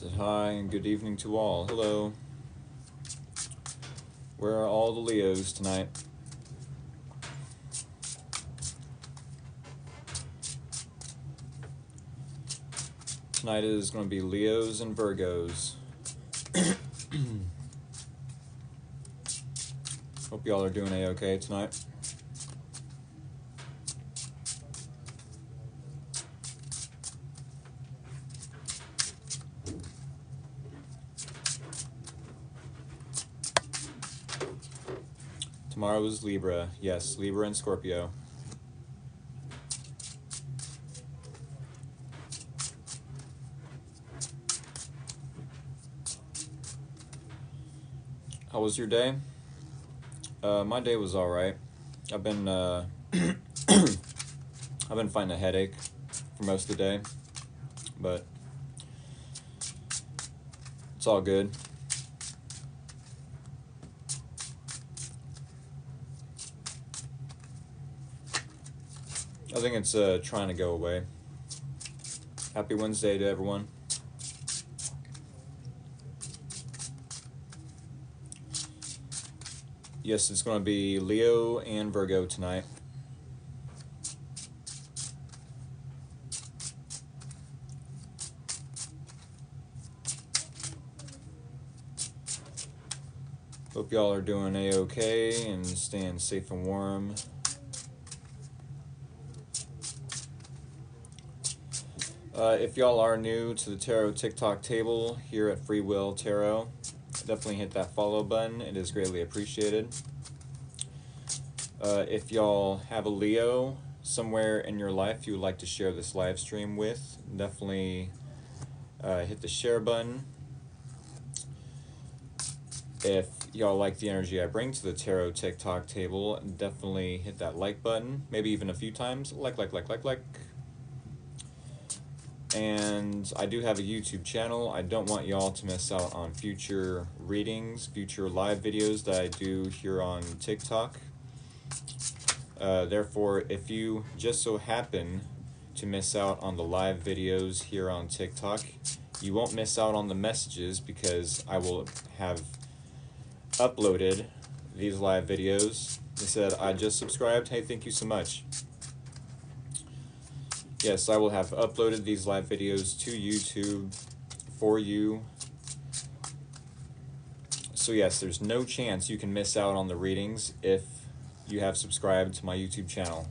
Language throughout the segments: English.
Said hi and good evening to all. Hello. Where are all the Leos tonight? Tonight is going to be Leos and Virgos. Hope y'all are doing a-okay tonight. Tomorrow is Libra. Yes, Libra and Scorpio. How was your day? My day was all right. I've been I've been fighting a headache for most of the day, but it's all good. I think it's trying to go away. Happy Wednesday to everyone. Yes, it's going to be Leo and Virgo tonight. Hope y'all are doing a-okay and staying safe and warm. If y'all are new to the Tarot TikTok table here at Free Will Tarot, definitely hit that follow button. It is greatly appreciated. If y'all have a Leo somewhere in your life you would like to share this live stream with, definitely hit the share button. If y'all like the energy I bring to the Tarot TikTok table, definitely hit that like button, maybe even a few times. Like. And I do have a YouTube channel. I don't want y'all to miss out on future readings, future live videos that I do here on TikTok. Therefore, if you just so happen to miss out on the live videos here on TikTok, you won't miss out on the messages because I will have uploaded these live videos. They said, I just subscribed. Hey, thank you so much. Yes, I will have uploaded these live videos to YouTube for you. So yes, there's no chance you can miss out on the readings if you have subscribed to my YouTube channel.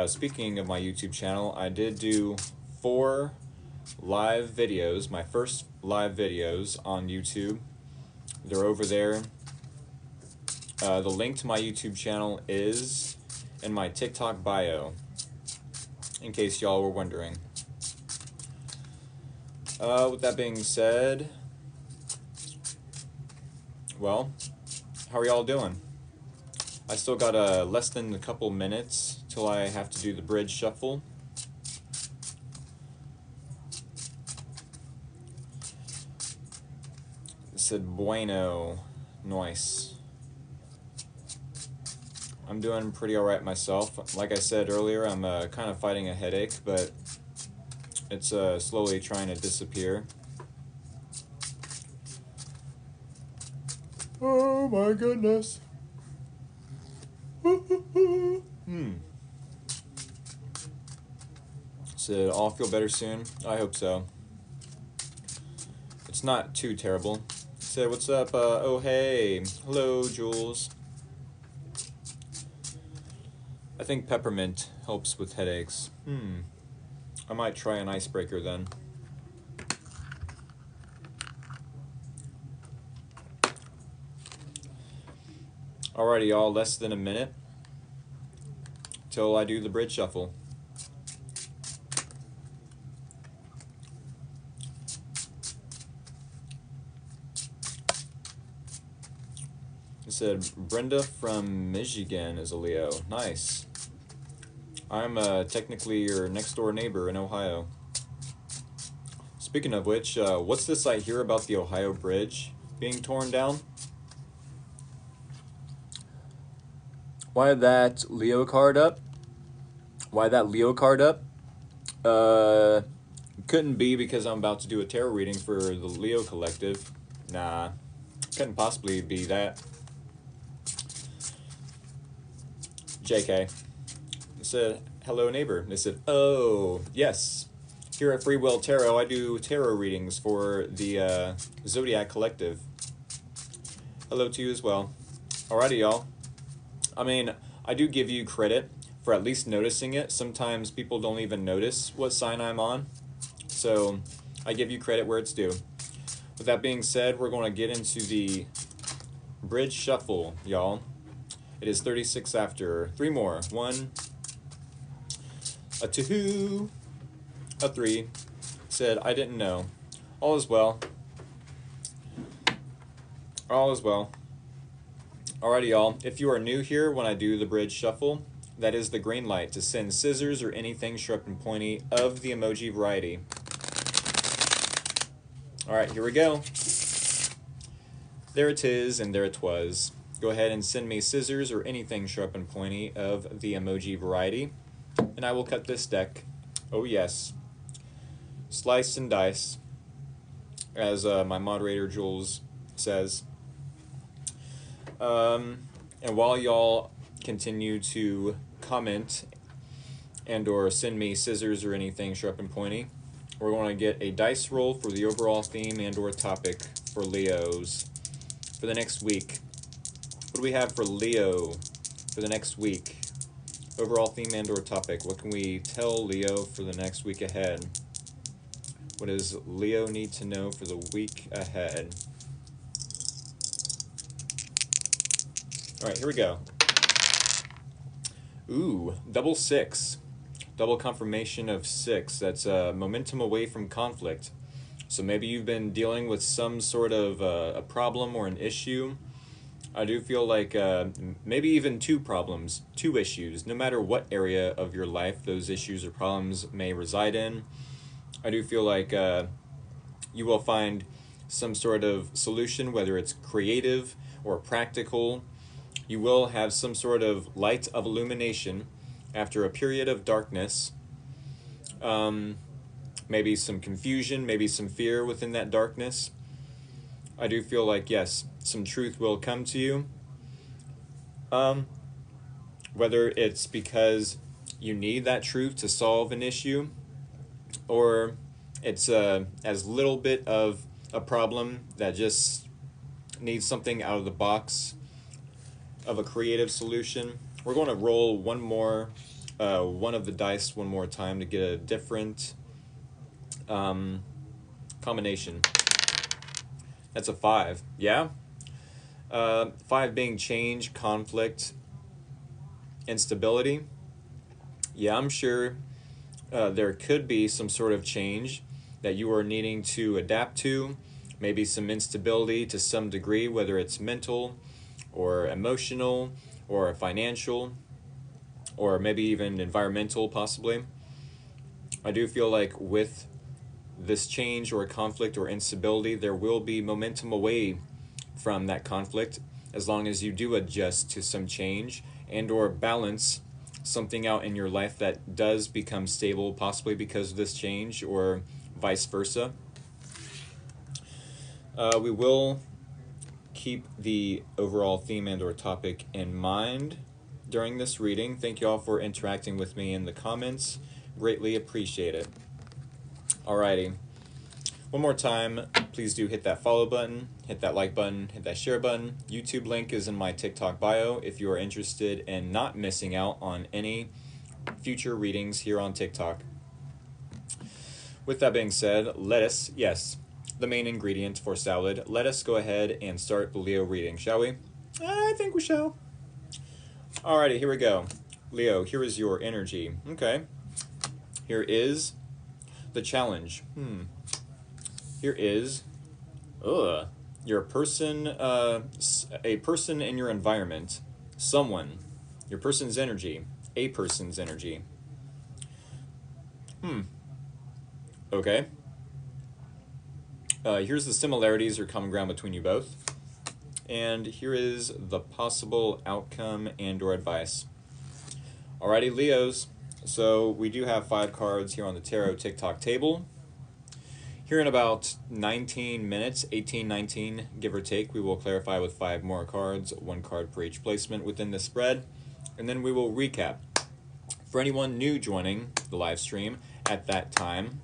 Speaking of my YouTube channel, I did do 4 live videos, my first live videos on YouTube. They're over there. The link to my YouTube channel is in my TikTok bio, in case y'all were wondering. With that being said, well, how are y'all doing? I still got less than a couple minutes till I have to do the bridge shuffle. It said bueno, nice. I'm doing pretty alright myself. Like I said earlier, I'm kind of fighting a headache, but it's slowly trying to disappear. Oh my goodness. Said all feel better soon. I hope so. It's not too terrible. Said what's up? Oh hey, hello Jules. I think peppermint helps with headaches. I might try an icebreaker then. Alrighty, y'all, less than a minute till I do the bridge shuffle. It said Brenda from Michigan is a Leo. Nice. I'm technically your next door neighbor in Ohio. Speaking of which, what's this I hear about the Ohio Bridge being torn down? Why that Leo card up? Couldn't be because I'm about to do a tarot reading for the Leo Collective. Nah, couldn't possibly be that. JK. They said, hello neighbor. They said, oh, yes. Here at Free Will Tarot, I do tarot readings for the Zodiac Collective. Hello to you as well. Alrighty, y'all. I mean, I do give you credit for at least noticing it. Sometimes people don't even notice what sign I'm on. So I give you credit where it's due. With that being said, we're going to get into the bridge shuffle, y'all. It is 36 after. 3 more. 1, a 2, a 3. Said, I didn't know. All is well. All is well. Alrighty, y'all. If you are new here when I do the bridge shuffle, that is the green light to send scissors or anything sharp and pointy of the emoji variety. Alright, here we go. There it is, and there it was. Go ahead and send me scissors or anything sharp and pointy of the emoji variety, and I will cut this deck. Oh yes. Slice and dice, as my moderator Jules says. And while y'all continue to comment and or send me scissors or anything sharp and pointy, we're going to get a dice roll for the overall theme and or topic for Leos for the next week. What do we have for Leo for the next week? Overall theme and or topic. What can we tell Leo for the next week ahead? What does Leo need to know for the week ahead? All right, here we go. Ooh, double 6. Double confirmation of 6. That's momentum away from conflict. So maybe you've been dealing with some sort of a problem or an issue. I do feel like maybe even 2 problems, 2 issues, no matter what area of your life those issues or problems may reside in. I do feel like you will find some sort of solution, whether it's creative or practical. You will have some sort of light of illumination after a period of darkness. Maybe some confusion, maybe some fear within that darkness. I do feel like, yes, some truth will come to you. Whether it's because you need that truth to solve an issue, or it's as little bit of a problem that just needs something out of the box of a creative solution. We're going to roll one of the dice one more time to get a different combination. That's a 5. Yeah? 5 being change, conflict, instability. Yeah, I'm sure there could be some sort of change that you are needing to adapt to. Maybe some instability to some degree, whether it's mental or emotional or financial or maybe even environmental possibly. I do feel like with this change or conflict or instability, there will be momentum away from that conflict as long as you do adjust to some change and or balance something out in your life that does become stable, possibly because of this change or vice versa. We will keep the overall theme and or topic in mind during this reading. Thank you all for interacting with me in the comments. Greatly appreciate it. Alrighty. One more time, please do hit that follow button, hit that like button, hit that share button. YouTube link is in my TikTok bio if you are interested in not missing out on any future readings here on TikTok. With that being said, lettuce, yes, the main ingredient for salad. Let us go ahead and start the Leo reading, shall we? I think we shall. Alrighty, here we go. Leo, here is your energy. Okay. Here is the challenge. Here is your person, a person in your environment, someone, your person's energy, a person's energy. Okay. Here's the similarities or common ground between you both. And here is the possible outcome and or advice. Alrighty, Leos. So we do have 5 cards here on the Tarot TikTok table. Here in about 19 minutes, 18, 19, give or take, we will clarify with 5 more cards, 1 card for each placement within the spread, and then we will recap. For anyone new joining the live stream at that time,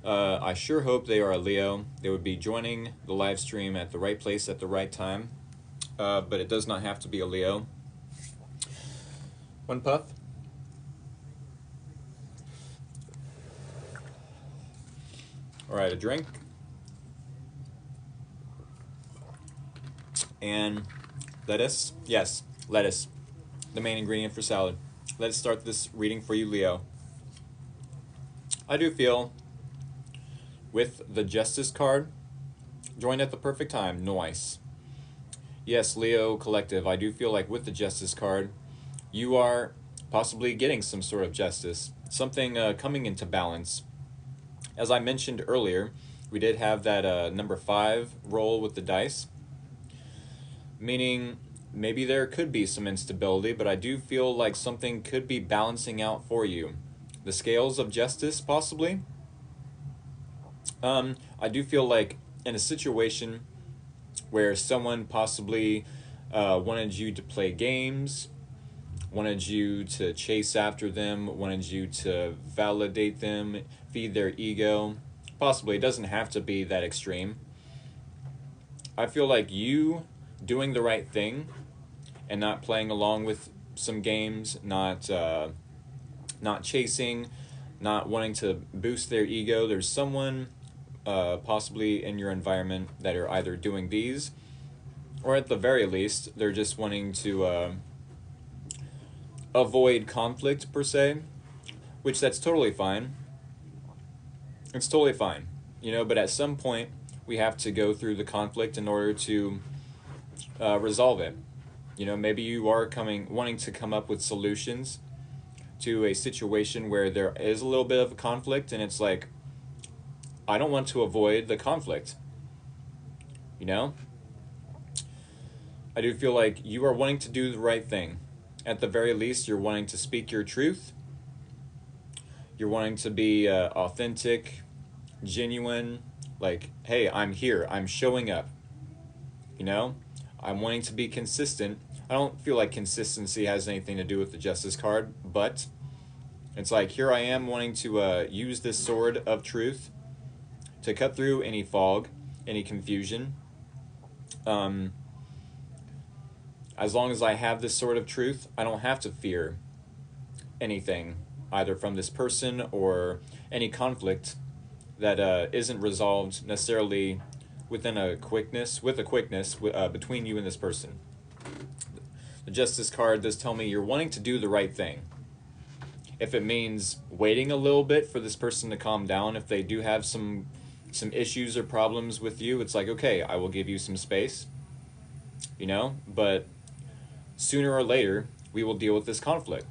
I sure hope they are a Leo. They would be joining the live stream at the right place at the right time, but it does not have to be a Leo. 1 puff. All right, a drink. And lettuce. Yes, lettuce. The main ingredient for salad. Let's start this reading for you, Leo. I do feel with the Justice card, joined at the perfect time. Nice. Yes, Leo Collective, I do feel like with the Justice card, you are possibly getting some sort of justice. Something coming into balance. As I mentioned earlier, we did have that number 5 roll with the dice, meaning maybe there could be some instability, but I do feel like something could be balancing out for you. The scales of justice, possibly. I do feel like in a situation where someone possibly wanted you to play games, wanted you to chase after them, wanted you to validate them, feed their ego. Possibly, it doesn't have to be that extreme. I feel like you doing the right thing and not playing along with some games, not chasing, not wanting to boost their ego. There's someone possibly in your environment that are either doing these, or at the very least, they're just wanting to avoid conflict per se, which that's totally fine. It's totally fine, you know, but at some point we have to go through the conflict in order to resolve it. You know, maybe you are wanting to come up with solutions to a situation where there is a little bit of a conflict, and it's like, I don't want to avoid the conflict, you know? I do feel like you are wanting to do the right thing. At the very least, you're wanting to speak your truth. You're wanting to be authentic, genuine, like, hey, I'm here, I'm showing up, you know? I'm wanting to be consistent. I don't feel like consistency has anything to do with the Justice card, but it's like, here I am wanting to use this sword of truth to cut through any fog, any confusion. As long as I have this sword of truth, I don't have to fear anything, either from this person or any conflict that isn't resolved necessarily with a quickness between you and this person. The Justice card does tell me you're wanting to do the right thing. If it means waiting a little bit for this person to calm down, if they do have some issues or problems with you, it's like, okay, I will give you some space, you know, but sooner or later, we will deal with this conflict.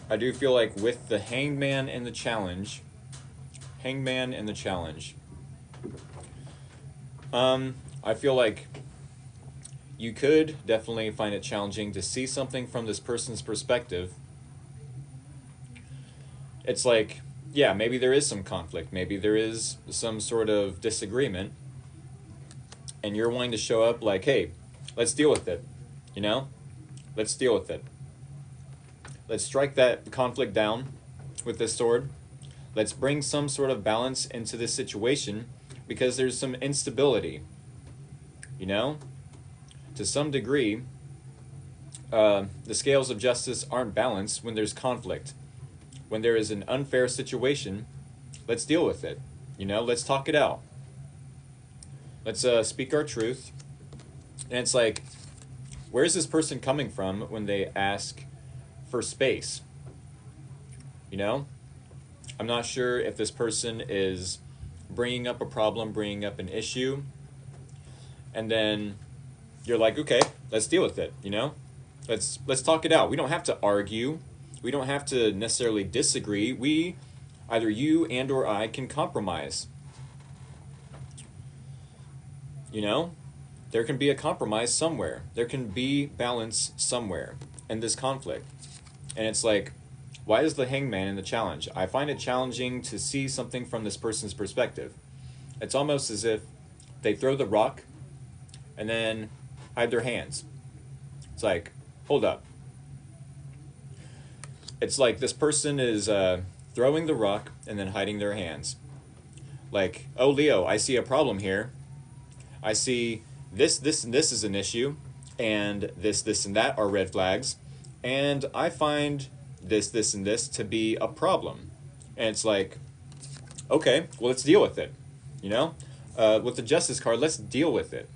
I do feel like with the Hangman and the challenge, I feel like you could definitely find it challenging to see something from this person's perspective. It's like, yeah, maybe there is some conflict, maybe there is some sort of disagreement, and you're wanting to show up like, hey, let's deal with it, you know? Let's deal with it. Let's strike that conflict down with this sword. Let's bring some sort of balance into this situation because there's some instability, you know? To some degree, the scales of justice aren't balanced when there's conflict. When there is an unfair situation, let's deal with it, you know? Let's talk it out. Let's speak our truth. And it's like, where's this person coming from when they ask for space? You know? I'm not sure if this person is bringing up a problem, bringing up an issue, and then you're like, okay, let's deal with it, you know? Let's talk it out. We don't have to argue. We don't have to necessarily disagree. Either you and or I can compromise. You know? There can be a compromise somewhere. There can be balance somewhere in this conflict. And it's like, Why is the hangman in the challenge? I find it challenging to see something from this person's perspective. It's almost as if they throw the rock and then hide their hands. It's like, hold up. It's like this person is throwing the rock and then hiding their hands. Like, oh, Leo, I see a problem here. I see this, and this is an issue, and this, and that are red flags, and I find this, and this to be a problem. And it's like, okay, well, let's deal with it. You know? With the Justice card, let's deal with it.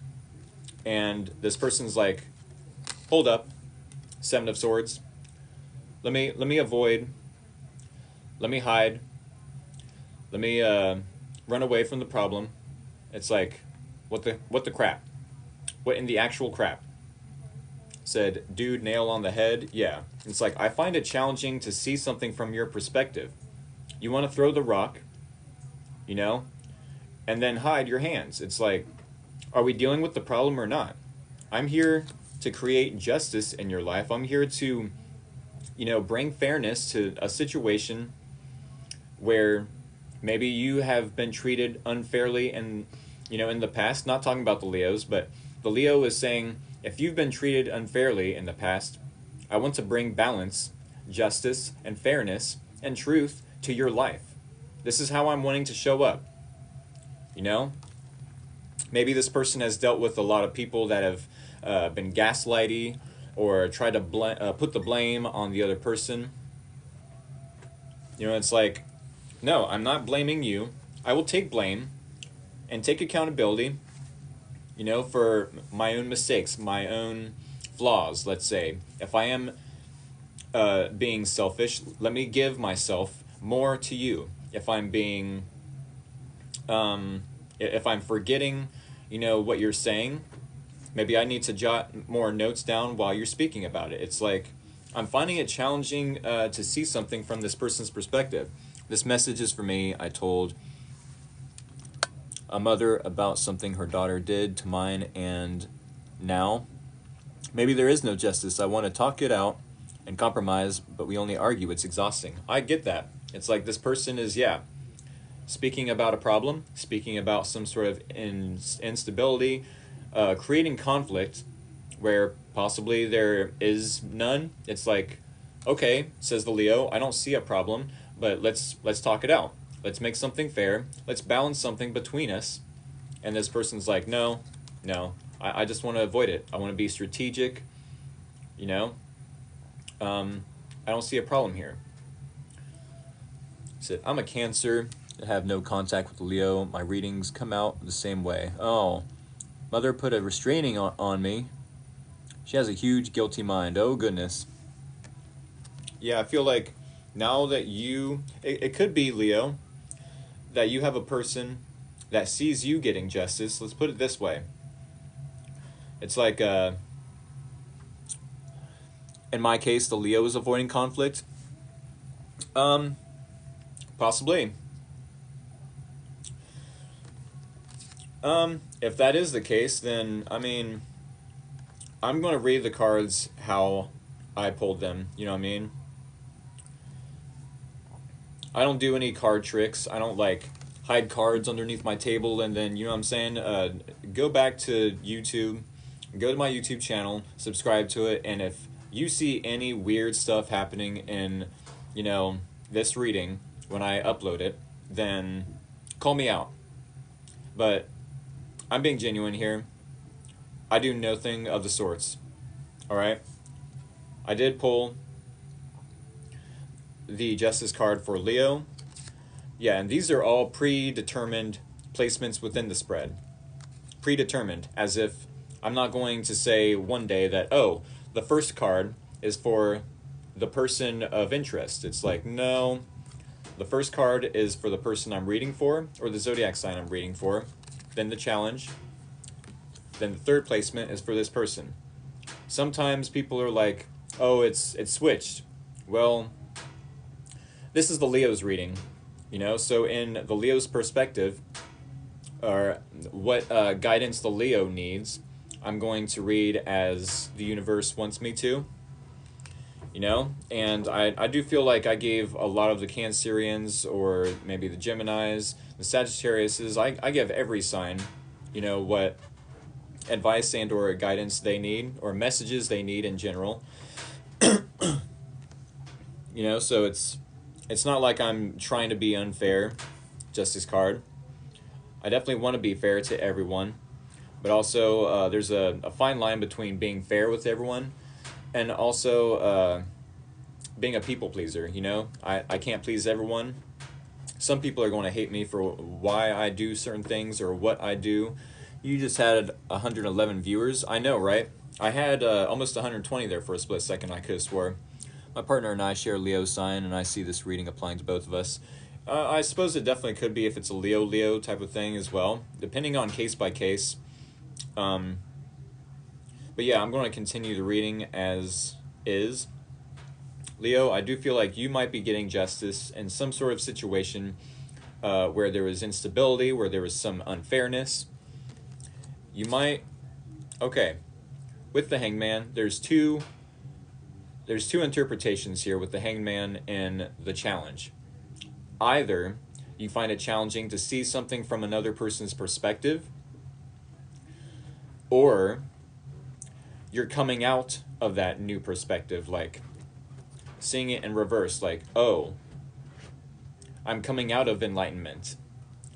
And this person's like, hold up, Seven of Swords. Let me avoid. Let me hide. Let me run away from the problem. It's like, what the crap? What in the actual crap? Said, dude, nail on the head. Yeah. It's like, I find it challenging to see something from your perspective. You want to throw the rock, you know, and then hide your hands. It's like, are we dealing with the problem or not? I'm here to create justice in your life. I'm here to, you know, bring fairness to a situation where maybe you have been treated unfairly and, you know, in the past. Not talking about the Leos, but the Leo is saying, if you've been treated unfairly in the past, I want to bring balance, justice, and fairness and truth to your life. This is how I'm wanting to show up. You know? Maybe this person has dealt with a lot of people that have been gaslighty or tried to put the blame on the other person. You know, it's like, no, I'm not blaming you. I will take blame and take accountability, you know, for my own mistakes, my own flaws, let's say. If I am being selfish, let me give myself more to you. If I'm being, if I'm forgetting, you know, what you're saying, maybe I need to jot more notes down while you're speaking about it. It's like, I'm finding it challenging to see something from this person's perspective. This message is for me. I told a mother about something her daughter did to mine, and now maybe there is no justice. I want to talk it out and compromise, but we only argue. It's exhausting. I get that. It's like this person is, yeah, speaking about a problem, speaking about some sort of instability, creating conflict where possibly there is none. It's like, okay, says the Leo, I don't see a problem, but let's talk it out. Let's make something fair. Let's balance something between us. And this person's like, no, I just want to avoid it. I want to be strategic, you know. I don't see a problem here. He said, I'm a Cancer. I have no contact with Leo. My readings come out the same way. Oh, mother put a restraining on me. She has a huge guilty mind. Oh, goodness. Yeah, I feel like now that it could be, Leo, that you have a person that sees you getting justice. Let's put it this way. It's like, in my case, the Leo is avoiding conflict. Possibly. If that is the case, then, I mean, I'm going to read the cards how I pulled them, you know what I mean? I don't do any card tricks. I don't, like, hide cards underneath my table and then, you know what I'm saying? Go back to YouTube, go to my YouTube channel, subscribe to it, and if you see any weird stuff happening in, you know, this reading when I upload it, then call me out. But I'm being genuine here. I do nothing of the sorts. Alright? I did pull the Justice card for Leo. Yeah, and these are all predetermined placements within the spread. Predetermined, as if I'm not going to say one day that, oh, the first card is for the person of interest. It's like, no, the first card is for the person I'm reading for, or the zodiac sign I'm reading for, then the challenge, then the third placement is for this person. Sometimes people are like, oh, it's switched. Well, this is the Leo's reading, you know, so in the Leo's perspective, or what guidance the Leo needs, I'm going to read as the universe wants me to. you know? And I do feel like I gave a lot of the Cancerians, or maybe the Geminis, the Sagittariuses, I give every sign, you know, what advice and or guidance they need, or messages they need in general. You know, so it's not like I'm trying to be unfair, Justice card. I definitely want to be fair to everyone, but also there's a fine line between being fair with everyone and also being a people pleaser, you know? I can't please everyone. Some people are going to hate me for why I do certain things or what I do. You just had 111 viewers. I know, right? I had almost 120 there for a split second, I could have swore. My partner and I share Leo sign, and I see this reading applying to both of us. I suppose it definitely could be if it's a Leo type of thing as well, depending on case by case. But yeah, I'm going to continue the reading as is. Leo, I do feel like you might be getting justice in some sort of situation where there was instability, where there was some unfairness. You might... Okay, with the Hangman, there's two interpretations here with the Hangman and the challenge. Either you find it challenging to see something from another person's perspective, or you're coming out of that new perspective, like seeing it in reverse, like, oh, I'm coming out of enlightenment.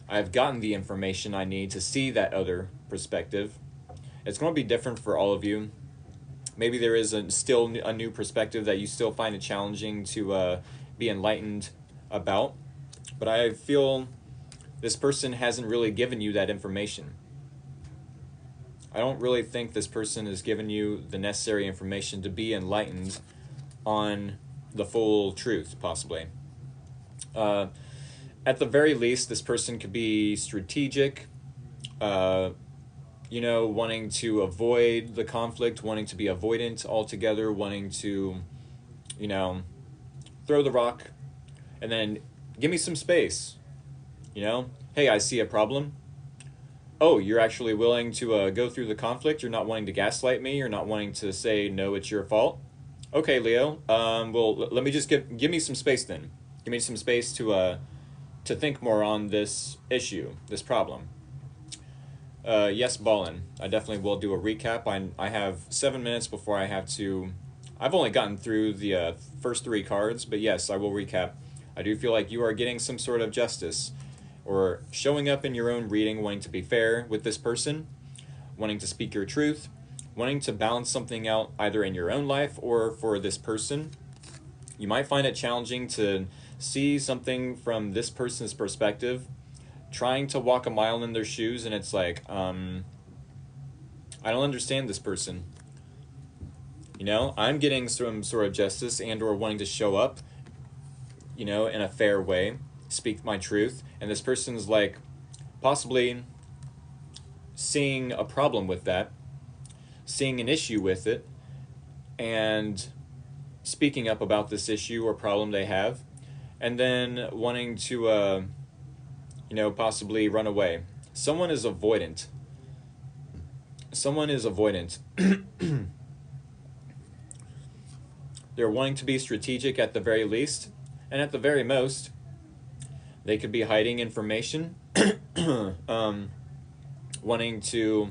I've gotten the information I need to see that other perspective. It's going to be different for all of you. Maybe there is still a new perspective that you still find it challenging to be enlightened about. But I feel this person hasn't really given you that information. I don't really think this person has given you the necessary information to be enlightened on the full truth, possibly. At the very least, this person could be strategic, you know, wanting to avoid the conflict, wanting to be avoidant altogether, wanting to, you know, throw the rock and then give me some space. You know, hey, I see a problem. Oh, you're actually willing to go through the conflict. You're not wanting to gaslight me. You're not wanting to say, no, it's your fault. Okay, Leo, well, let me just give me some space then. Give me some space to think more on this issue, this problem. Yes, Ballin. I definitely will do a recap. I have 7 minutes before I have to... I've only gotten through the first 3 cards, but yes, I will recap. I do feel like you are getting some sort of justice, or showing up in your own reading, wanting to be fair with this person, wanting to speak your truth, wanting to balance something out either in your own life or for this person. You might find it challenging to see something from this person's perspective, trying to walk a mile in their shoes, and it's like, I don't understand this person. You know, I'm getting some sort of justice and or wanting to show up, you know, in a fair way, speak my truth, and this person's like possibly seeing a problem with that, seeing an issue with it, and speaking up about this issue or problem they have, and then wanting to, you know, possibly run away. Someone is avoidant. Someone is avoidant. They're wanting to be strategic at the very least, and at the very most, they could be hiding information, wanting to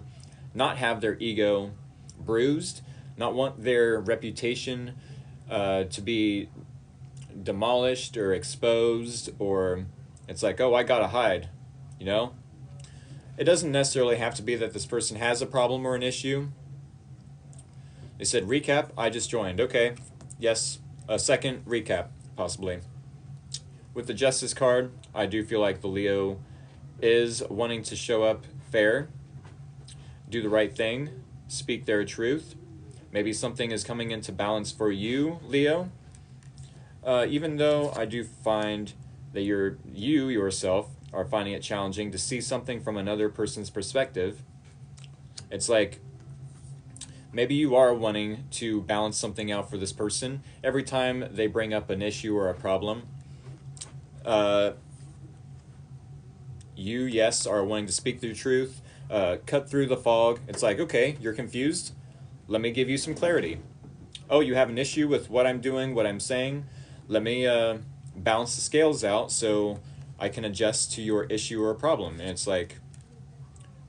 not have their ego bruised, not want their reputation to be demolished or exposed, or it's like, oh, I gotta hide, you know? It doesn't necessarily have to be that this person has a problem or an issue. They said recap, I just joined. Okay, yes, a second recap, possibly. With the Justice card, I do feel like the Leo is wanting to show up fair, do the right thing, speak their truth. Maybe something is coming into balance for you, Leo. Even though I do find that you yourself are finding it challenging to see something from another person's perspective. It's like maybe you are wanting to balance something out for this person. Every time they bring up an issue or a problem, you, yes, are wanting to speak the truth, cut through the fog. It's like, okay, you're confused. Let me give you some clarity. oh, you have an issue with what I'm doing, what I'm saying? Let me balance the scales out so I can adjust to your issue or problem. And it's like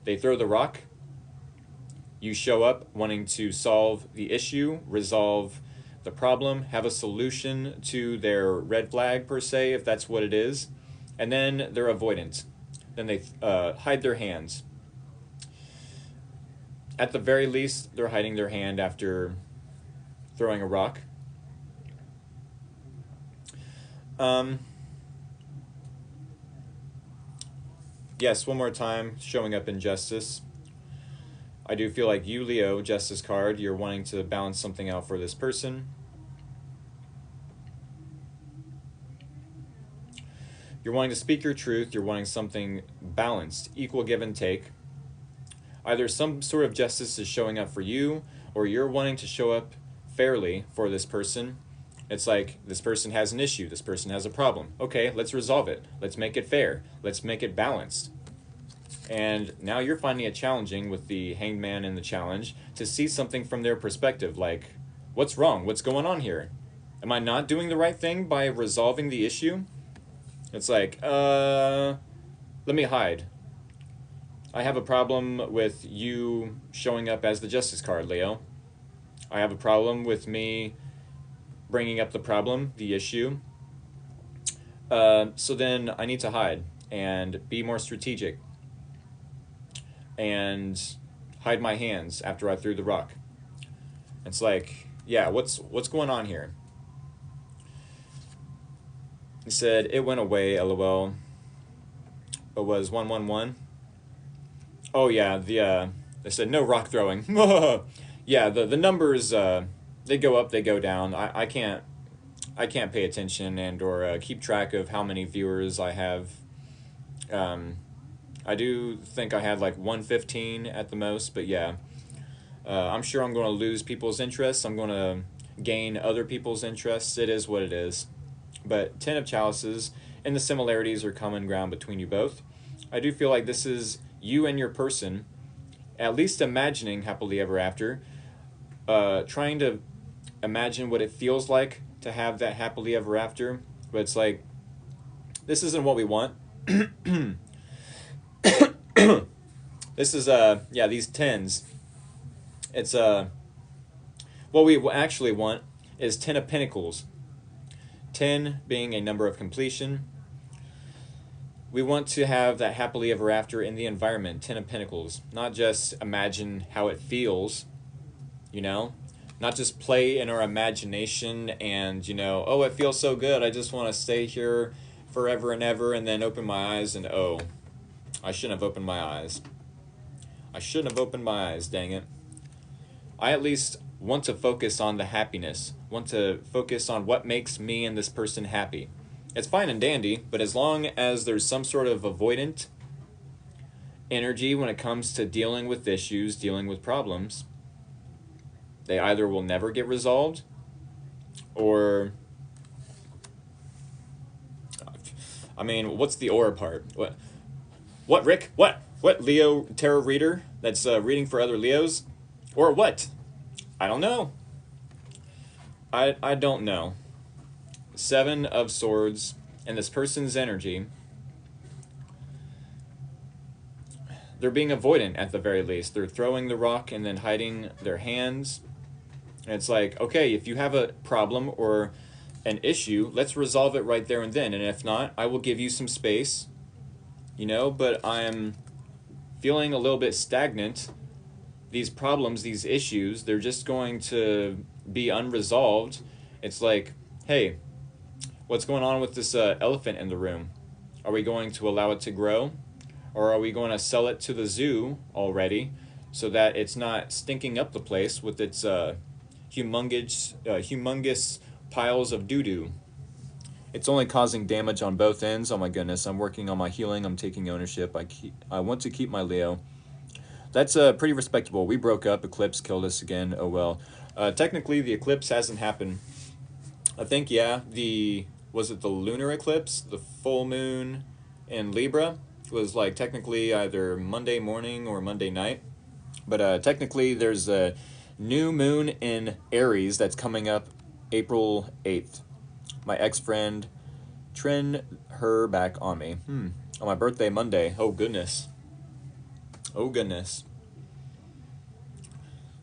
they throw the rock, you show up wanting to solve the issue, resolve the problem, have a solution to their red flag, per se, if that's what it is, and then they're avoidant. Then they hide their hands. At the very least, they're hiding their hand after throwing a rock. Yes, one more time, showing up in justice. I do feel like you, Leo, Justice card, you're wanting to balance something out for this person. You're wanting to speak your truth. You're wanting something balanced, equal give and take. Either some sort of justice is showing up for you, or you're wanting to show up fairly for this person. It's like, this person has an issue. This person has a problem. Okay, let's resolve it. Let's make it fair. Let's make it balanced. And now you're finding it challenging with the hanged man in the challenge to see something from their perspective, like, what's wrong? What's going on here? Am I not doing the right thing by resolving the issue? It's like, let me hide. I have a problem with you showing up as the justice card, Leo. I have a problem with me bringing up the problem, the issue. So then I need to hide and be more strategic and hide my hands after I threw the rock. It's like, yeah, what's going on here? He said, it went away, LOL. It was 111. Oh yeah, they said no rock throwing. Yeah, the numbers, they go up, they go down. I can't pay attention and or keep track of how many viewers I have. I do think I had like 115 at the most, but yeah. I'm sure I'm going to lose people's interests. I'm going to gain other people's interests. It is what it is. But 10 of chalices, and the similarities are common ground between you both. I do feel like this is you and your person, at least imagining happily ever after, trying to imagine what it feels like to have that happily ever after. But it's like, this isn't what we want. This is, yeah, these 10s. It's, what we actually want is 10 of Pentacles. 10 being a number of completion. We want to have that happily ever after in the environment, 10 of Pentacles. Not just imagine how it feels, you know? Not just play in our imagination and, you know, oh, it feels so good, I just want to stay here forever and ever, and then open my eyes and, oh, I shouldn't have opened my eyes. I shouldn't have opened my eyes, dang it. I at least want to focus on the happiness, want to focus on what makes me and this person happy. It's fine and dandy, but as long as there's some sort of avoidant energy when it comes to dealing with issues, dealing with problems, they either will never get resolved, or, I mean, what's the or part? What, Rick? What, Leo tarot reader that's reading for other Leos? Or what? I don't know. I don't know. 7 of Swords, and this person's energy, they're being avoidant at the very least. They're throwing the rock and then hiding their hands. And it's like, okay, if you have a problem or an issue, let's resolve it right there and then. And if not, I will give you some space, you know, but I'm feeling a little bit stagnant. These problems, these issues, they're just going to be unresolved. It's like, hey, what's going on with this elephant in the room? Are we going to allow it to grow? Or are we going to sell it to the zoo already so that it's not stinking up the place with its humongous piles of doo-doo? It's only causing damage on both ends. Oh my goodness, I'm working on my healing. I'm taking ownership. I want to keep my Leo. That's pretty respectable. We broke up. Eclipse killed us again. Oh well. Technically, the eclipse hasn't happened. I think, yeah, was it the lunar eclipse? The full moon in Libra was like technically either Monday morning or Monday night. But technically, there's new moon in Aries that's coming up April 8th. My ex-friend turned her back on me. On my birthday Monday. Oh goodness. Oh goodness.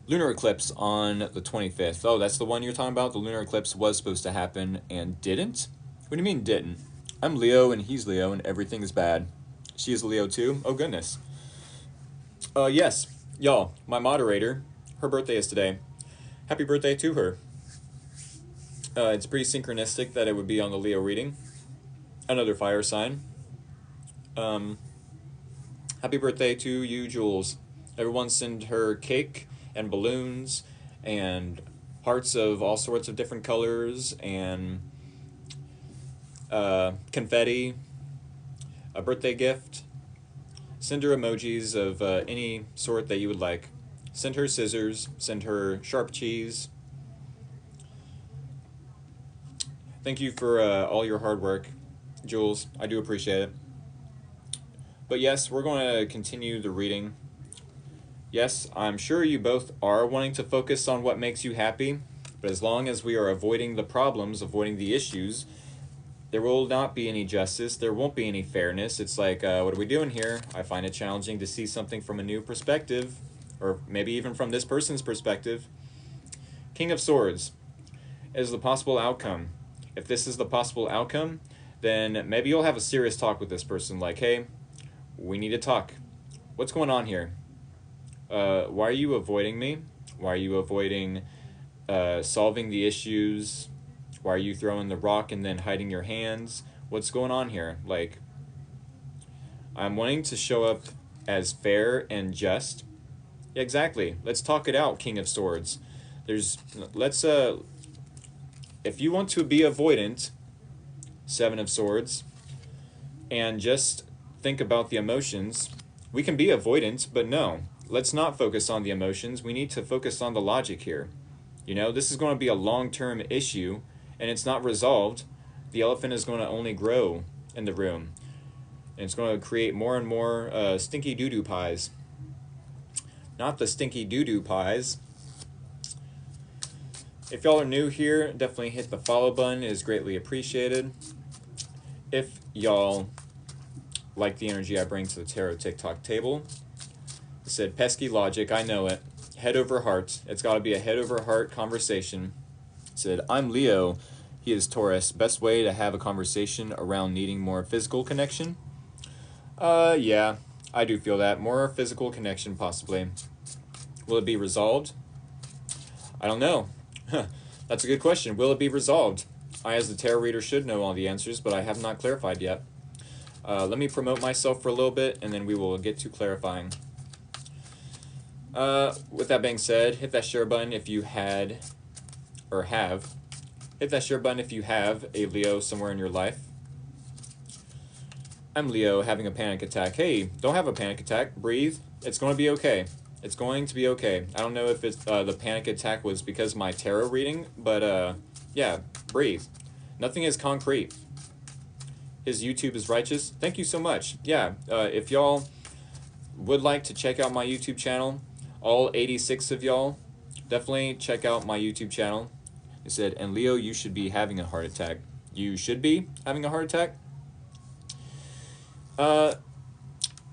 Lunar eclipse on the 25th. Oh, that's the one you're talking about? The lunar eclipse was supposed to happen and didn't? What do you mean didn't? I'm Leo and he's Leo and everything is bad. She is Leo too? Oh goodness. Yes. Y'all, my moderator, her birthday is today. Happy birthday to her. It's pretty synchronistic that it would be on the Leo reading. Another fire sign. Happy birthday to you, Jules. Everyone send her cake and balloons and hearts of all sorts of different colors and confetti, a birthday gift. Send her emojis of any sort that you would like. Send her scissors, send her sharp cheese. Thank you for all your hard work, Jules. I do appreciate it. But yes, we're going to continue the reading. Yes, I'm sure you both are wanting to focus on what makes you happy, but as long as we are avoiding the problems, avoiding the issues, there will not be any justice, there won't be any fairness. It's like, what are we doing here? I find it challenging to see something from a new perspective, or maybe even from this person's perspective. King of Swords is the possible outcome. If this is the possible outcome, then maybe you'll have a serious talk with this person, like, hey, we need to talk. What's going on here? Why are you avoiding me? Why are you avoiding solving the issues? Why are you throwing the rock and then hiding your hands? What's going on here? Like, I'm wanting to show up as fair and just. Yeah, exactly. Let's talk it out, King of Swords. If you want to be avoidant, Seven of Swords, and just think about the emotions, we can be avoidant, but no. Let's not focus on the emotions. We need to focus on the logic here. You know, this is going to be a long-term issue, and it's not resolved. The elephant is going to only grow in the room. And it's going to create more and more stinky doo-doo pies. Not the stinky doo-doo pies. If y'all are new here, definitely hit the follow button. It is greatly appreciated. If y'all like the energy I bring to the Tarot TikTok table, it said pesky logic, I know it. Head over heart. It's got to be a head over heart conversation. It said, I'm Leo. He is Taurus. Best way to have a conversation around needing more physical connection? Yeah, I do feel that. More physical connection, possibly. Will it be resolved? I don't know. That's a good question. Will it be resolved? I, as the tarot reader, should know all the answers, but I have not clarified yet. Let me promote myself for a little bit, and then we will get to clarifying. With that being said, hit that share button if you had, or have. Hit that share button if you have a Leo somewhere in your life. I'm Leo having a panic attack. Hey, don't have a panic attack. Breathe. It's going to be okay. It's going to be okay. I don't know if it's the panic attack was because of my tarot reading, but yeah, breathe. Nothing is concrete. His YouTube is righteous. Thank you so much. Yeah, if y'all would like to check out my YouTube channel, all 86 of y'all, definitely check out my YouTube channel. It said, and Leo, you should be having a heart attack. You should be having a heart attack?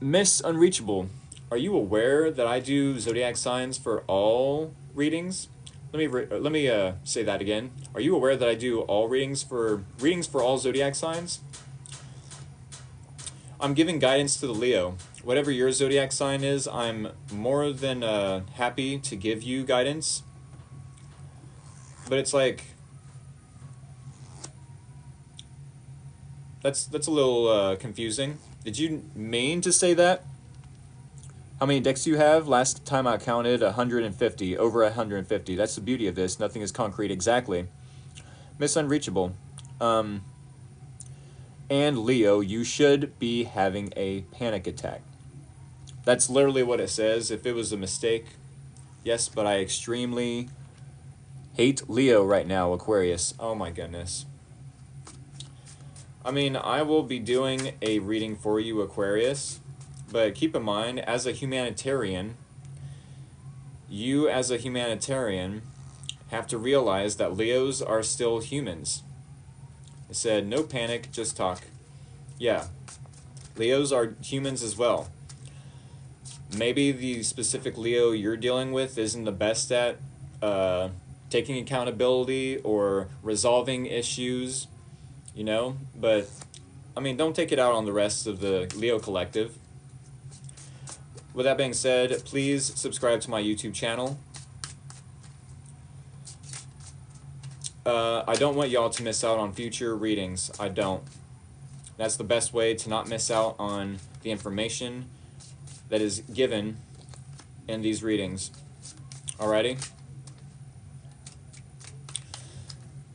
Miss Unreachable, are you aware that I do zodiac signs for all readings? Let me say that again. Are you aware that I do all readings for all zodiac signs? I'm giving guidance to the Leo. Whatever your zodiac sign is, I'm more than happy to give you guidance. But it's like, that's a little confusing. Did you mean to say that? How many decks do you have? Last time I counted 150, over 150. That's the beauty of this. Nothing is concrete. Exactly. Miss Unreachable. And Leo, you should be having a panic attack. That's literally what it says. If it was a mistake, yes, but I extremely hate Leo right now, Aquarius. Oh my goodness. I mean, I will be doing a reading for you, Aquarius, but keep in mind, as a humanitarian, you as a humanitarian have to realize that Leos are still humans. It said, no panic, just talk. Yeah, Leos are humans as well. Maybe the specific Leo you're dealing with isn't the best at taking accountability or resolving issues, you know, but I mean, don't take it out on the rest of the Leo collective. With that being said, please subscribe to my YouTube channel. I don't want y'all to miss out on future readings. I don't. That's the best way to not miss out on the information that is given in these readings. Alrighty?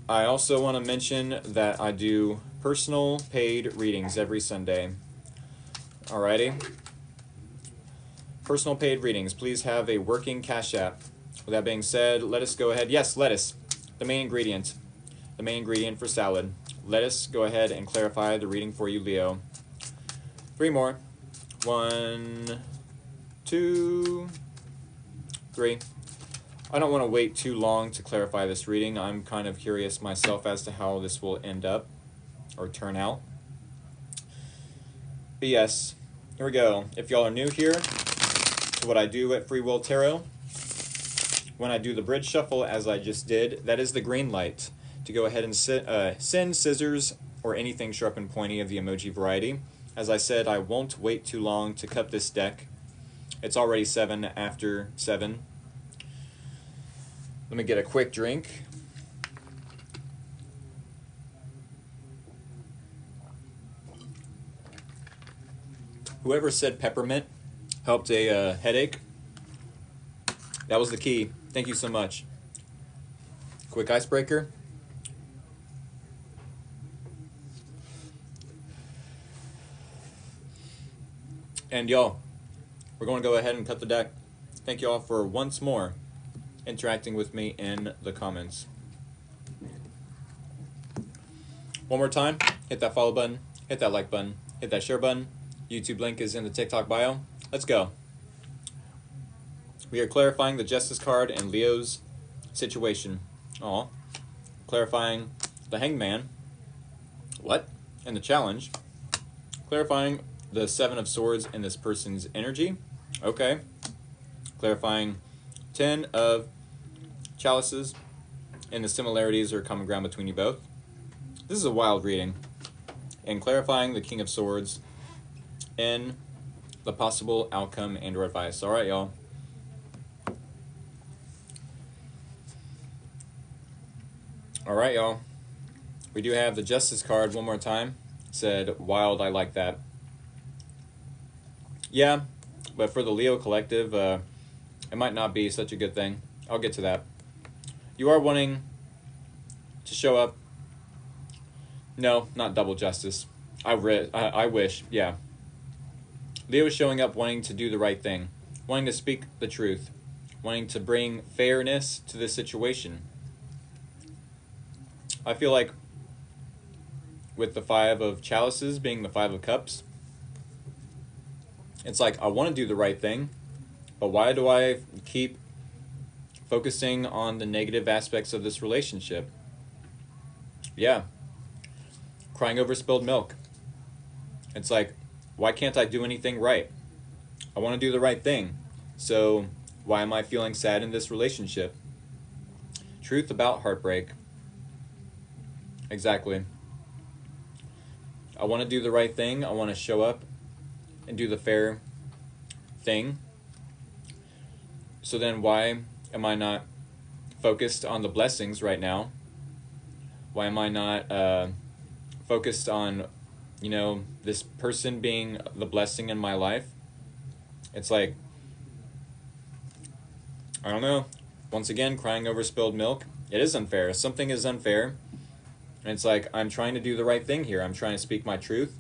I also want to mention that I do personal paid readings every Sunday. Alrighty? Personal paid readings. Please have a working Cash App. With that being said, let us go ahead. Yes, lettuce. The main ingredient. The main ingredient for salad. Let us go ahead and clarify the reading for you, Leo. 3 more. 1, 2, 3. I don't want to wait too long to clarify this reading. I'm kind of curious myself as to how this will end up or turn out. But yes, here we go. If y'all are new here to what I do at Free Will Tarot, when I do the bridge shuffle as I just did, that is the green light to go ahead and send scissors or anything sharp and pointy of the emoji variety. As I said, I won't wait too long to cut this deck. It's already 7 after 7. Let me get a quick drink. Whoever said peppermint helped a headache, that was the key. Thank you so much. Quick icebreaker. And y'all, we're going to go ahead and cut the deck. Thank y'all for once more interacting with me in the comments. One more time, hit that follow button, hit that like button, hit that share button. YouTube link is in the TikTok bio. Let's go. We are clarifying the Justice card and Leo's situation. Aw. Clarifying the Hangman. What? And the challenge. Clarifying the 7 of Swords in this person's energy. Okay. Clarifying 10 of Chalices and the similarities or common ground between you both. This is a wild reading. And clarifying the King of Swords and the possible outcome and or advice. All right, y'all. All right, y'all. We do have the Justice card one more time. Said, wild, I like that. Yeah, but for the Leo collective, it might not be such a good thing. I'll get to that. You are wanting to show up. No, not double justice. I wish, yeah. Leo is showing up wanting to do the right thing, wanting to speak the truth, wanting to bring fairness to the situation. I feel like with the 5 of Chalices being the 5 of Cups, it's like I want to do the right thing, but why do I keep focusing on the negative aspects of this relationship? Yeah. Crying over spilled milk. It's like, why can't I do anything right? I want to do the right thing. So why am I feeling sad in this relationship? Truth about heartbreak. Exactly. I want to do the right thing. I want to show up and do the fair thing. So then why am I not focused on the blessings right now? Why am I not focused on, you know, this person being the blessing in my life? It's like, I don't know. Once again, crying over spilled milk. It is unfair. Something is unfair. And it's like, I'm trying to do the right thing here. I'm trying to speak my truth.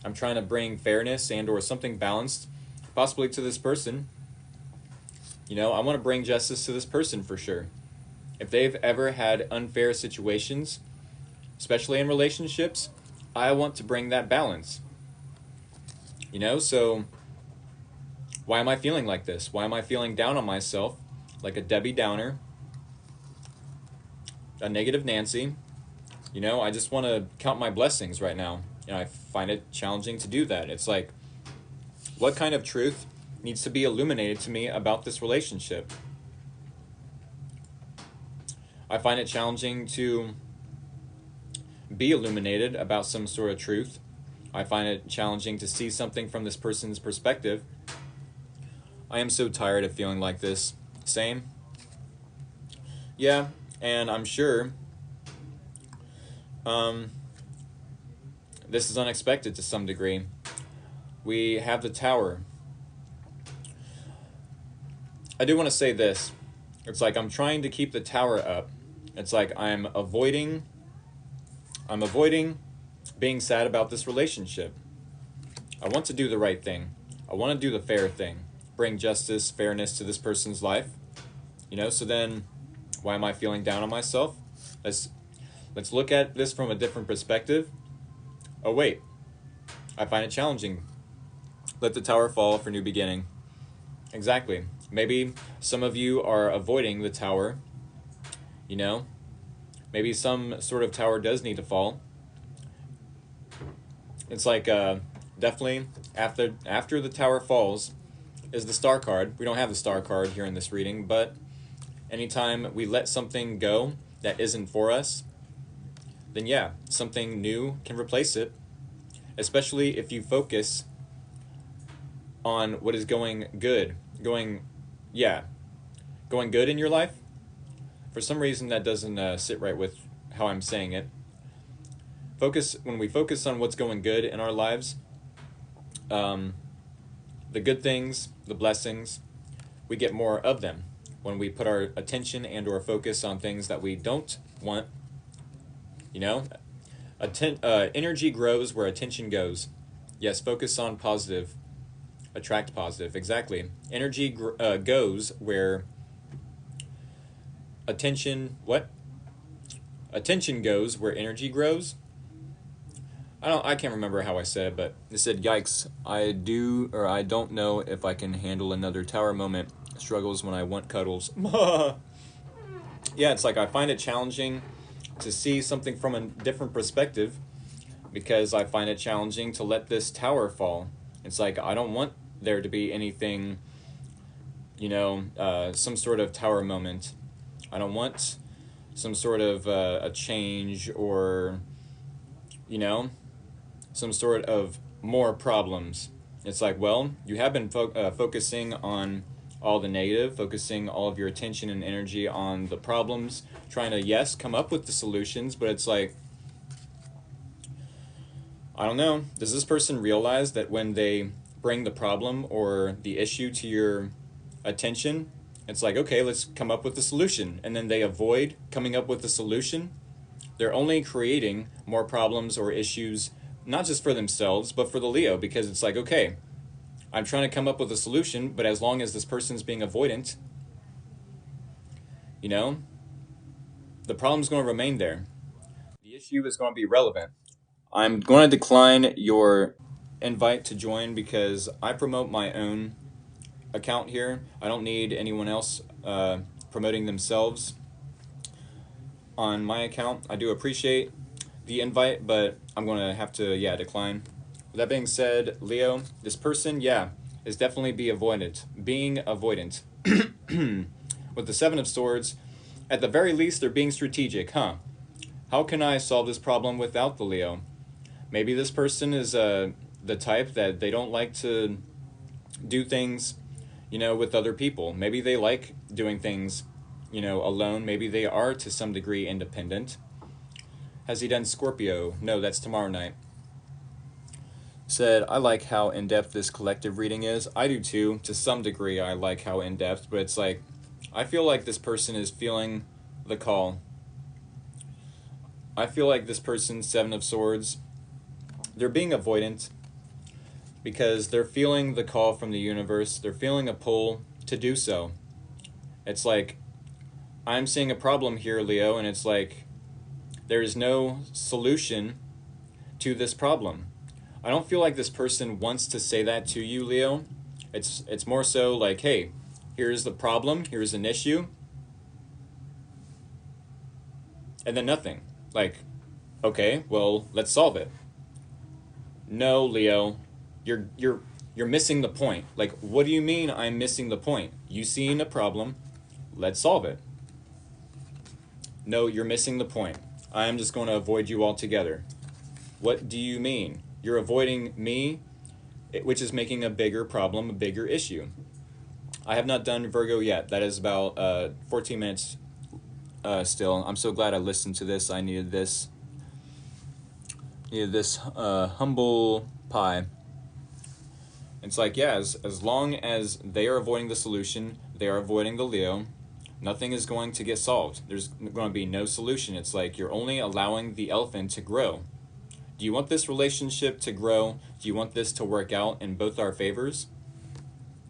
I'm trying to bring fairness and or something balanced, possibly to this person. You know, I want to bring justice to this person for sure. If they've ever had unfair situations, especially in relationships, I want to bring that balance. You know, so why am I feeling like this? Why am I feeling down on myself like a Debbie Downer, a negative Nancy. You know, I just want to count my blessings right now. And I find it challenging to do that. It's like, what kind of truth needs to be illuminated to me about this relationship? I find it challenging to be illuminated about some sort of truth. I find it challenging to see something from this person's perspective. I am so tired of feeling like this. Same? Yeah, and I'm sure this is unexpected to some degree. We have the Tower. I do want to say this. It's like I'm trying to keep the Tower up. It's like I'm avoiding being sad about this relationship. I want to do the right thing. I want to do the fair thing. Bring justice, fairness to this person's life. You know, so then why am I feeling down on myself? Let's look at this from a different perspective. Oh wait, I find it challenging. Let the Tower fall for new beginning. Exactly. Maybe some of you are avoiding the Tower. You know, maybe some sort of tower does need to fall. It's like definitely after the Tower falls is the Star card. We don't have the Star card here in this reading, but anytime we let something go that isn't for us, then yeah, something new can replace it, especially if you focus on what is going good in your life. For some reason that doesn't sit right with how I'm saying it. When we focus on what's going good in our lives, the good things, the blessings, we get more of them. When we put our attention and or focus on things that we don't want, you know, energy grows where attention goes. Yes, focus on positive, attract positive. Exactly. Energy goes where attention goes where energy grows. I can't remember how I said it, but it said, yikes, I don't know if I can handle another Tower moment. Struggles when I want cuddles. Yeah, it's like I find it challenging to see something from a different perspective because I find it challenging to let this Tower fall. It's like I don't want there to be anything, you know, some sort of Tower moment. I don't want some sort of a change or, you know, some sort of more problems. It's like, well, you have been focusing on all the negative, focusing all of your attention and energy on the problems, trying to, yes, come up with the solutions, but it's like, I don't know, does this person realize that when they bring the problem or the issue to your attention, it's like, okay, let's come up with the solution, and then they avoid coming up with the solution? They're only creating more problems or issues, not just for themselves, but for the Leo, because it's like, okay, I'm trying to come up with a solution, but as long as this person's being avoidant, you know, the problem's going to remain there. The issue is going to be relevant. I'm going to decline your invite to join because I promote my own account here. I don't need anyone else promoting themselves on my account. I do appreciate the invite, but I'm going to have to, decline. With that being said, Leo, this person, is definitely being avoidant. With the Seven of Swords, at the very least, they're being strategic, huh? How can I solve this problem without the Leo? Maybe this person is the type that they don't like to do things, you know, with other people. Maybe they like doing things, you know, alone. Maybe they are to some degree independent. Has he done Scorpio? No, that's tomorrow night. Said, I like how in-depth this collective reading is. I do too. To some degree, I like how in-depth, but it's like, I feel like this person is feeling the call. I feel like this person's Seven of Swords, they're being avoidant because they're feeling the call from the universe. They're feeling a pull to do so. It's like, I'm seeing a problem here, Leo, and it's like, there is no solution to this problem. I don't feel like this person wants to say that to you, Leo. It's more so like, hey, here's the problem, here's an issue, and then nothing. Like, okay, well, let's solve it. No, Leo, you're missing the point. Like, what do you mean I'm missing the point? You seen a problem, let's solve it. No, you're missing the point. I am just going to avoid you altogether. What do you mean? You're avoiding me, which is making a bigger problem, a bigger issue. I have not done Virgo yet. That is about 14 minutes still. I'm so glad I listened to this. I needed this. Humble pie. It's like, yeah, as long as they are avoiding the solution, they are avoiding the Leo, nothing is going to get solved. There's going to be no solution. It's like you're only allowing the elephant to grow. Do you want this relationship to grow? Do you want this to work out in both our favors?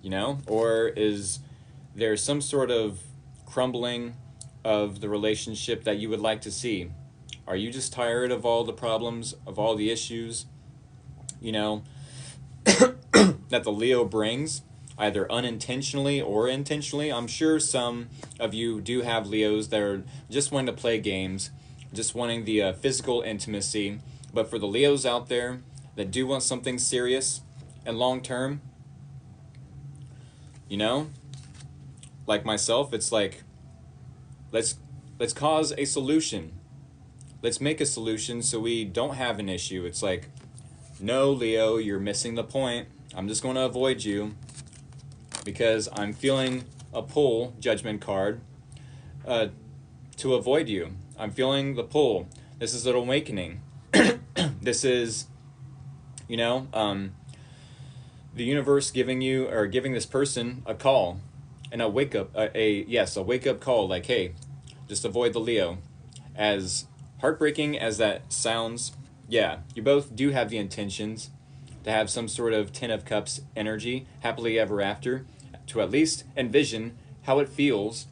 You know? Or is there some sort of crumbling of the relationship that you would like to see? Are you just tired of all the problems, of all the issues, you know, that the Leo brings, either unintentionally or intentionally? I'm sure some of you do have Leos that are just wanting to play games, just wanting the physical intimacy. But for the Leos out there that do want something serious and long-term, you know, like myself, it's like, let's cause a solution. Let's make a solution so we don't have an issue. It's like, no, Leo, you're missing the point. I'm just going to avoid you because I'm feeling a pull, judgment card, to avoid you. I'm feeling the pull. This is an awakening. This is, you know, the universe giving you, or giving this person a call, and a wake up, a wake up call. Like, hey, just avoid the Leo. As heartbreaking as that sounds, yeah, you both do have the intentions to have some sort of Ten of Cups energy, happily ever after, to at least envision how it feels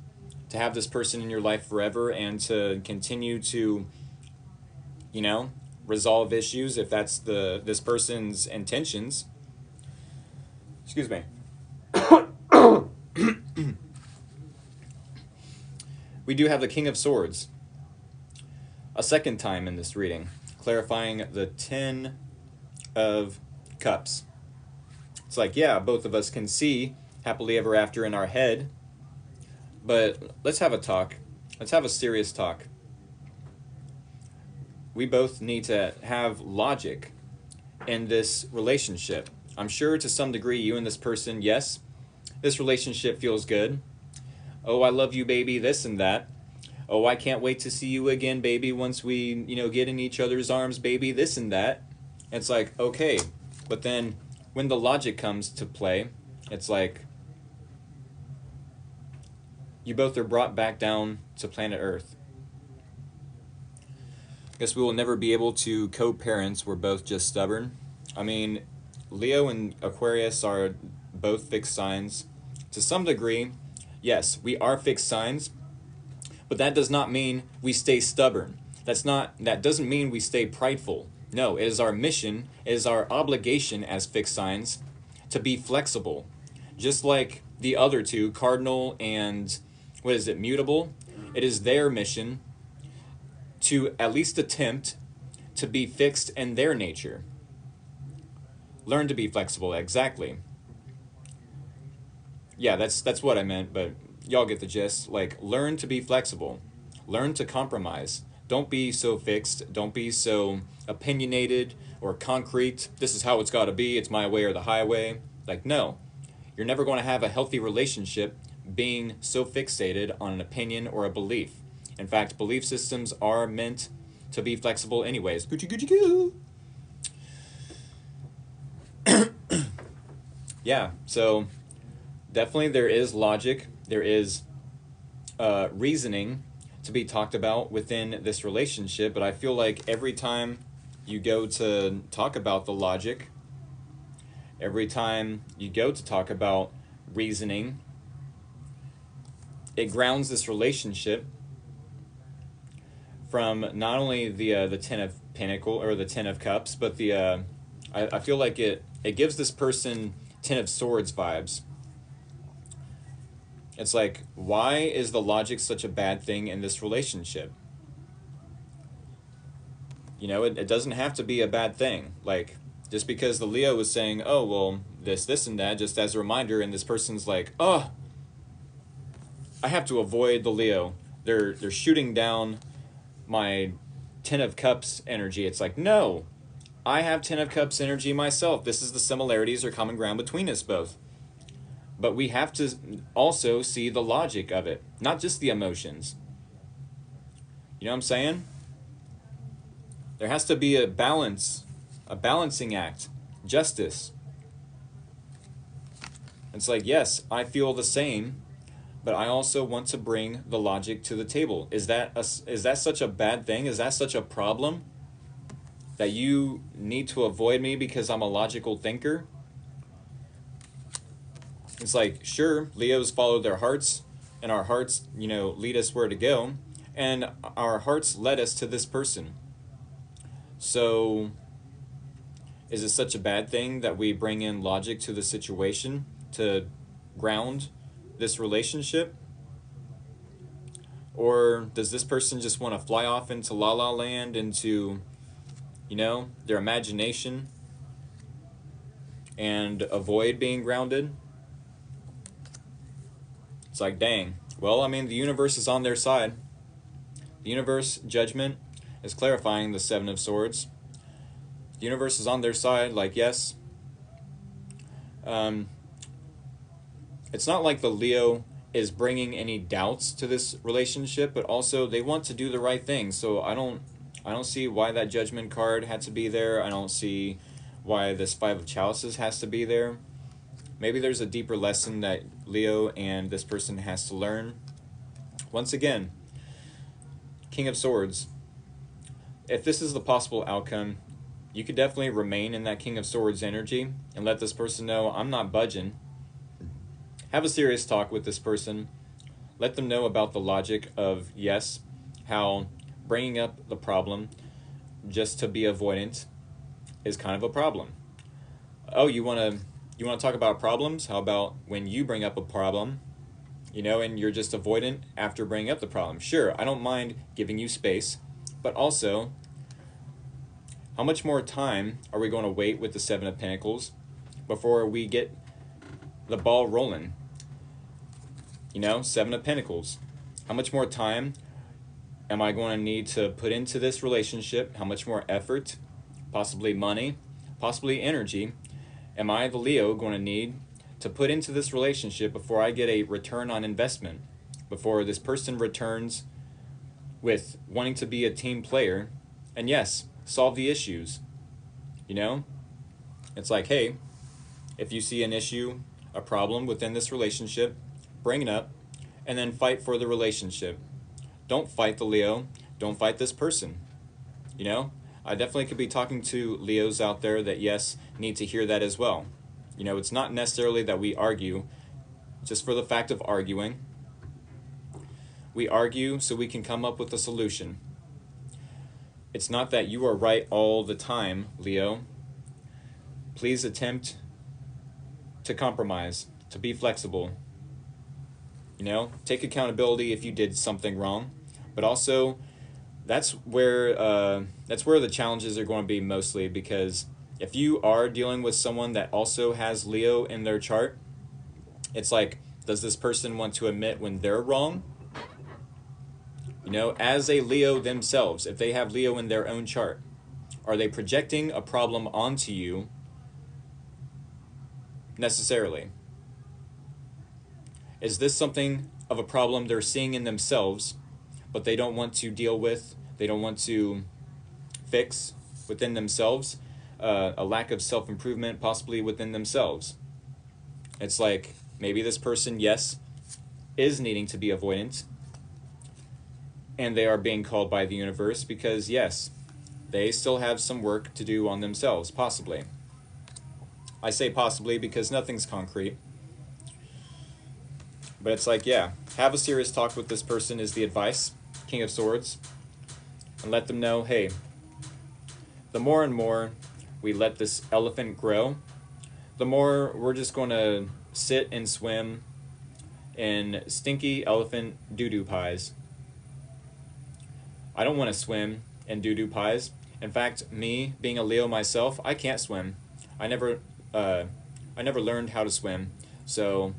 to have this person in your life forever and to continue to, you know, resolve issues if that's this person's intentions. Excuse me. We do have the King of Swords a second time in this reading, clarifying the Ten of Cups. It's like, yeah, both of us can see happily ever after in our head, but let's have a talk. Let's have a serious talk. We both need to have logic in this relationship. I'm sure to some degree you and this person, yes, this relationship feels good. Oh, I love you, baby, this and that. Oh, I can't wait to see you again, baby, once we, you know, get in each other's arms, baby, this and that. It's like, okay, but then when the logic comes to play, it's like you both are brought back down to planet Earth. Guess we will never be able to co-parents. We're both just stubborn. I mean, Leo and Aquarius are both fixed signs. To some degree, yes, we are fixed signs, but that does not mean we stay stubborn. That doesn't mean we stay prideful. No, it is our mission, it is our obligation as fixed signs to be flexible. Just like the other two, cardinal and, mutable, it is their mission to at least attempt to be fixed in their nature. Learn to be flexible, exactly. Yeah, that's what I meant, but y'all get the gist. Like, learn to be flexible. Learn to compromise. Don't be so fixed. Don't be so opinionated or concrete. This is how it's got to be. It's my way or the highway. Like, no. You're never going to have a healthy relationship being so fixated on an opinion or a belief. In fact, belief systems are meant to be flexible anyways. Gucci, Gucci, goo. Yeah, so definitely there is logic. There is reasoning to be talked about within this relationship, but I feel like every time you go to talk about the logic, every time you go to talk about reasoning, it grounds this relationship from not only the Ten of Pentacles or the Ten of Cups, but I feel like it gives this person Ten of Swords vibes. It's like, why is the logic such a bad thing in this relationship? You know, it doesn't have to be a bad thing. Like, just because the Leo is saying, oh, well, this, and that, just as a reminder, and this person's like, oh, I have to avoid the Leo. They're shooting down my Ten of Cups energy. It's like, no, I have Ten of Cups energy myself. This is the similarities or common ground between us both. But we have to also see the logic of it, not just the emotions. You know what I'm saying? There has to be a balance, a balancing act, justice. It's like, yes, I feel the same, but I also want to bring the logic to the table. Is that such a bad thing? Is that such a problem that you need to avoid me because I'm a logical thinker? It's like, sure, Leos follow their hearts, and our hearts, lead us where to go, and our hearts led us to this person. So, is it such a bad thing that we bring in logic to the situation to ground this relationship? Or does this person just want to fly off into la la land, into, their imagination, and avoid being grounded? It's like, dang. Well, I mean, the universe is on their side. The universe judgment is clarifying the Seven of Swords. The universe is on their side, like, yes. It's not like the Leo is bringing any doubts to this relationship, but also they want to do the right thing. So I don't see why that judgment card had to be there. I don't see why this Five of Chalices has to be there. Maybe there's a deeper lesson that Leo and this person has to learn. Once again, King of Swords. If this is the possible outcome, you could definitely remain in that King of Swords energy and let this person know, I'm not budging. Have a serious talk with this person. Let them know about the logic of, yes, how bringing up the problem just to be avoidant is kind of a problem. Oh, you want to talk about problems? How about when you bring up a problem, and you're just avoidant after bringing up the problem? Sure, I don't mind giving you space, but also, how much more time are we going to wait with the Seven of Pentacles before we get the ball rolling? Seven of Pentacles. How much more time am I going to need to put into this relationship? How much more effort, possibly money, possibly energy, am I, the Leo, going to need to put into this relationship before I get a return on investment? Before this person returns with wanting to be a team player and, yes, solve the issues. It's like, hey, if you see an issue, a problem within this relationship, bring it up and then fight for the relationship. Don't fight the Leo. Don't fight this person. I definitely could be talking to Leos out there that, yes, need to hear that as well. It's not necessarily that we argue just for the fact of arguing. We argue so we can come up with a solution. It's not that you are right all the time, Leo. Please attempt to compromise, to be flexible. Take accountability if you did something wrong, but also that's where the challenges are going to be mostly, because if you are dealing with someone that also has Leo in their chart, it's like, does this person want to admit when they're wrong? As a Leo themselves, if they have Leo in their own chart, are they projecting a problem onto you necessarily? Is this something of a problem they're seeing in themselves, but they don't want to deal with, they don't want to fix within themselves? A lack of self-improvement possibly within themselves. It's like, maybe this person, yes, is needing to be avoidant, and they are being called by the universe because, yes, they still have some work to do on themselves, possibly. I say possibly because nothing's concrete. But it's like, yeah, have a serious talk with this person is the advice, King of Swords, and let them know, hey, the more and more we let this elephant grow, the more we're just going to sit and swim in stinky elephant doo-doo pies. I don't want to swim in doo-doo pies. In fact, me being a Leo myself, I can't swim. I never learned how to swim, so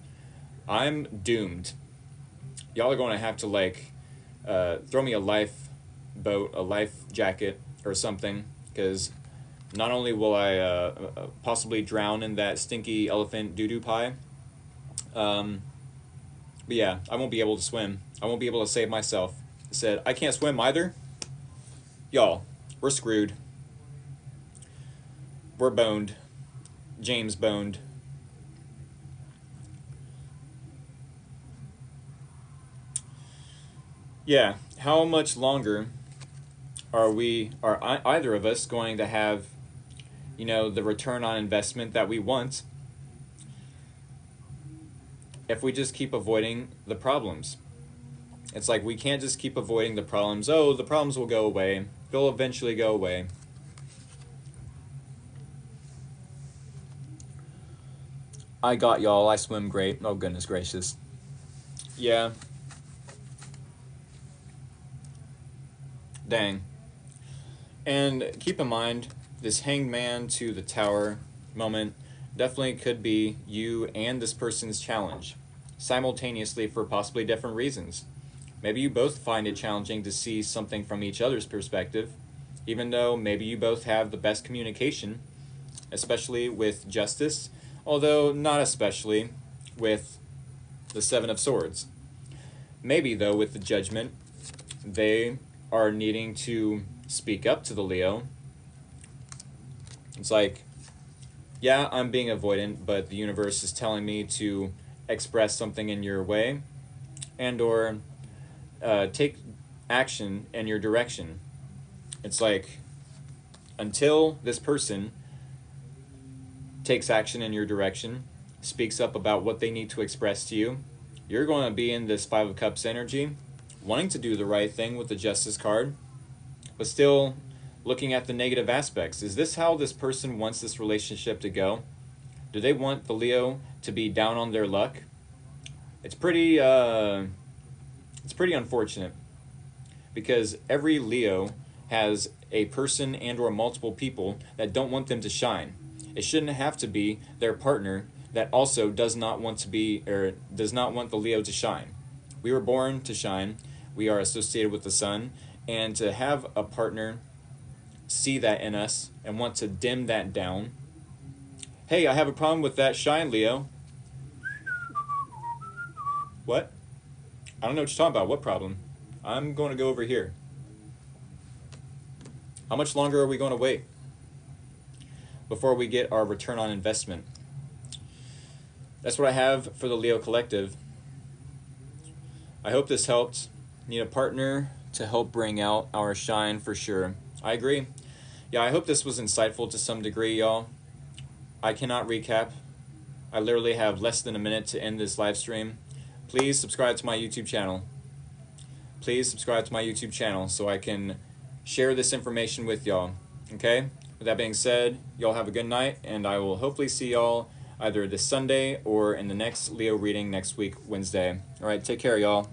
I'm doomed. Y'all are going to have to like throw me a lifeboat, a life jacket, or something, because not only will I possibly drown in that stinky elephant doo-doo pie, but yeah, I won't be able to swim. I won't be able to save myself. I said, I can't swim either? Y'all, we're screwed. We're boned. James boned. Yeah, how much longer are either of us going to have, you know, the return on investment that we want if we just keep avoiding the problems? It's like we can't just keep avoiding the problems. Oh, the problems will go away. They'll eventually go away. I got y'all. I swim great. Oh, goodness gracious. Yeah. Dang. And keep in mind, this hanged man to the tower moment definitely could be you and this person's challenge, simultaneously for possibly different reasons. Maybe you both find it challenging to see something from each other's perspective, even though maybe you both have the best communication, especially with justice, although not especially with the Seven of Swords. Maybe, though, with the Judgment, they are needing to speak up to the Leo. It's like, yeah, I'm being avoidant, but the universe is telling me to express something in your way and or take action in your direction. It's like, until this person takes action in your direction, speaks up about what they need to express to you, you're going to be in this Five of Cups energy, wanting to do the right thing with the Justice card, but still looking at the negative aspects. Is this how this person wants this relationship to go? Do they want the Leo to be down on their luck? It's pretty unfortunate, because every Leo has a person and or multiple people that don't want them to shine. It shouldn't have to be their partner that also does not want the Leo to shine. We were born to shine. We are associated with the sun, and to have a partner see that in us and want to dim that down. Hey, I have a problem with that shine, Leo. What? I don't know what you're talking about. What problem? I'm going to go over here. How much longer are we going to wait before we get our return on investment? That's what I have for the Leo Collective. I hope this helped. Need a partner to help bring out our shine for sure. I agree. Yeah, I hope this was insightful to some degree, y'all. I cannot recap. I literally have less than a minute to end this live stream. Please subscribe to my YouTube channel. Please subscribe to my YouTube channel so I can share this information with y'all. Okay? With that being said, y'all have a good night, and I will hopefully see y'all either this Sunday or in the next Leo reading next week, Wednesday. All right, take care, y'all.